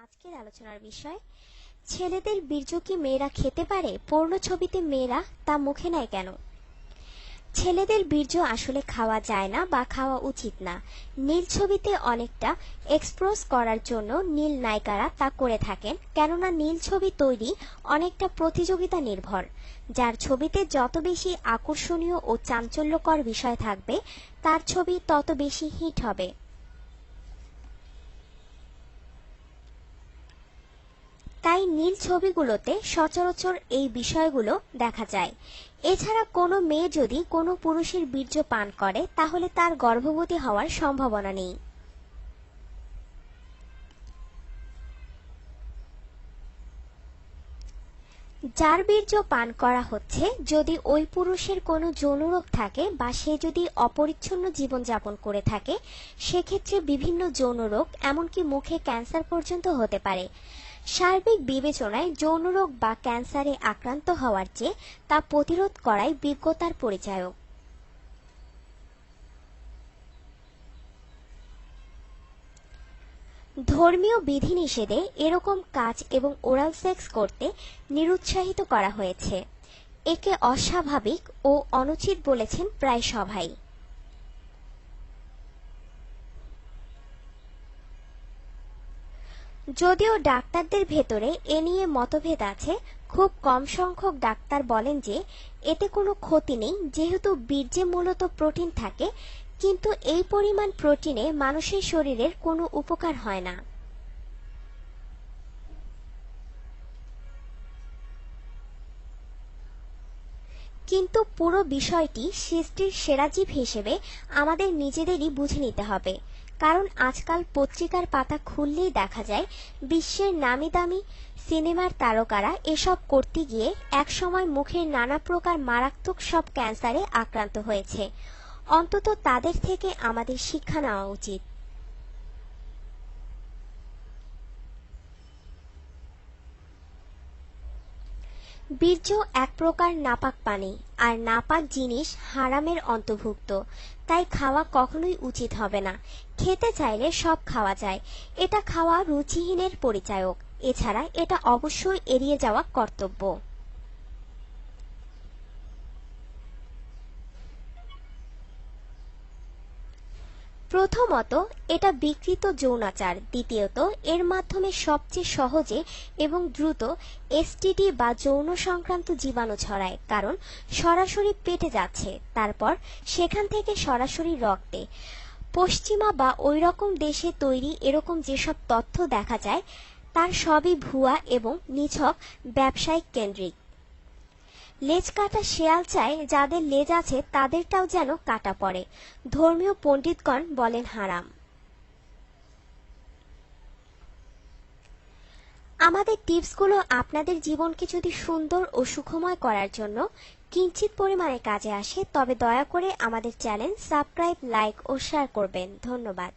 আজকের আলোচনার বিষয় ছেলেদের বীর্য কি মেয়েরা খেতে পারে? পর্নো ছবিতে মেয়েরা তা মুখে নেয় কেন? ছেলেদের বীর্য আসলে খাওয়া যায় না বা খাওয়া উচিত না। নীল ছবিতে অনেকটা এক্সপ্রেস করার জন্য নীল নায়িকারা তা করে থাকেন, কেননা নীল ছবি তৈরি অনেকটা প্রতিযোগিতা নির্ভর। যার ছবিতে যত বেশি আকর্ষণীয় ও চাঞ্চল্যকর বিষয় থাকবে তার ছবি তত বেশি হিট হবে। তাই নীল ছবিগুলোতে সচরাচর এই বিষয়গুলো দেখা যায়। এছাড়া কোনো মেয়ে যদি কোনো পুরুষের বীর্য পান করে তাহলে তার গর্ভবতী হওয়ার সম্ভাবনা নেই। যার বীর্য পান করা হচ্ছে, যদি ওই পুরুষের কোনো যৌনরোগ থাকে বা সে যদি অপরিচ্ছন্ন জীবনযাপন করে থাকে, সেক্ষেত্রে বিভিন্ন যৌনরোগ এমনকি মুখে ক্যান্সার পর্যন্ত হতে পারে। সার্বিক বিবেচনায় যৌনরোগ বা ক্যান্সারে আক্রান্ত হওয়ার চেয়ে তা প্রতিরোধ করাই বিজ্ঞতার পরিচায়ক। ধর্মীয় বিধিনিষেধে এরকম কাজ এবং ওরাল সেক্স করতে নিরুৎসাহিত করা হয়েছে। একে অস্বাভাবিক ও অনুচিত বলেছেন প্রায় সবাই। যদিও ডাক্তারদের ভেতরে এ নিয়ে মতভেদ আছে, খুব কম সংখ্যক ডাক্তার বলেন যে এতে কোনো ক্ষতি নেই, যেহেতু বীর্যে মূলত প্রোটিন থাকে, কিন্তু এই পরিমাণ প্রোটিনে মানুষের শরীরের কোনো উপকার হয় না। কিন্তু পুরো বিষয়টি সৃষ্টির সেরা জীব হিসেবে আমাদের নিজেদেরই বুঝে নিতে হবে। কারণ আজকাল পত্রিকার পাতা খুললেই দেখা যায় বিশ্বের নামি দামি সিনেমার তারকারা এসব করতে গিয়ে একসময় মুখের নানা প্রকার মারাত্মক সব ক্যান্সারে আক্রান্ত হয়েছে। অন্তত তাদের থেকে আমাদের শিক্ষা নেওয়া উচিত। বীর্য এক প্রকার নাপাক পানি, আর নাপাক জিনিস হারামের অন্তর্ভুক্ত। তাই খাওয়া কখনোই উচিত হবে না। খেতে চাইলে সব খাওয়া যায়, এটা খাওয়া রুচিহীনের পরিচায়ক। এছাড়া এটা অবশ্যই এড়িয়ে যাওয়া কর্তব্য। প্রথমত, এটা বিকৃত যৌনাচার। দ্বিতীয়ত, এর মাধ্যমে সবচেয়ে সহজে এবং দ্রুত এসটিডি বা যৌন সংক্রান্ত জীবাণু ছড়ায়, কারণ সরাসরি পেটে যাচ্ছে, তারপর সেখান থেকে সরাসরি রক্তে। পশ্চিমা বা ওই রকম দেশে তৈরি এরকম যেসব তথ্য দেখা যায় তার সবই ভুয়া এবং নিছক ব্যবসায়িক কেন্দ্রিক। লেজ কাটা শেয়াল চায় যাদের লেজ আছে তাদেরটাও যেন কাটা পড়ে। ধর্মীয় পণ্ডিতগণ বলেন হারাম। আমাদের টিপসগুলো আপনাদের জীবনকে যদি সুন্দর ও সুখময় করার জন্য কিঞ্চিত পরিমাণে কাজে আসে, তবে দয়া করে আমাদের চ্যানেল সাবস্ক্রাইব, লাইক ও শেয়ার করবেন। ধন্যবাদ।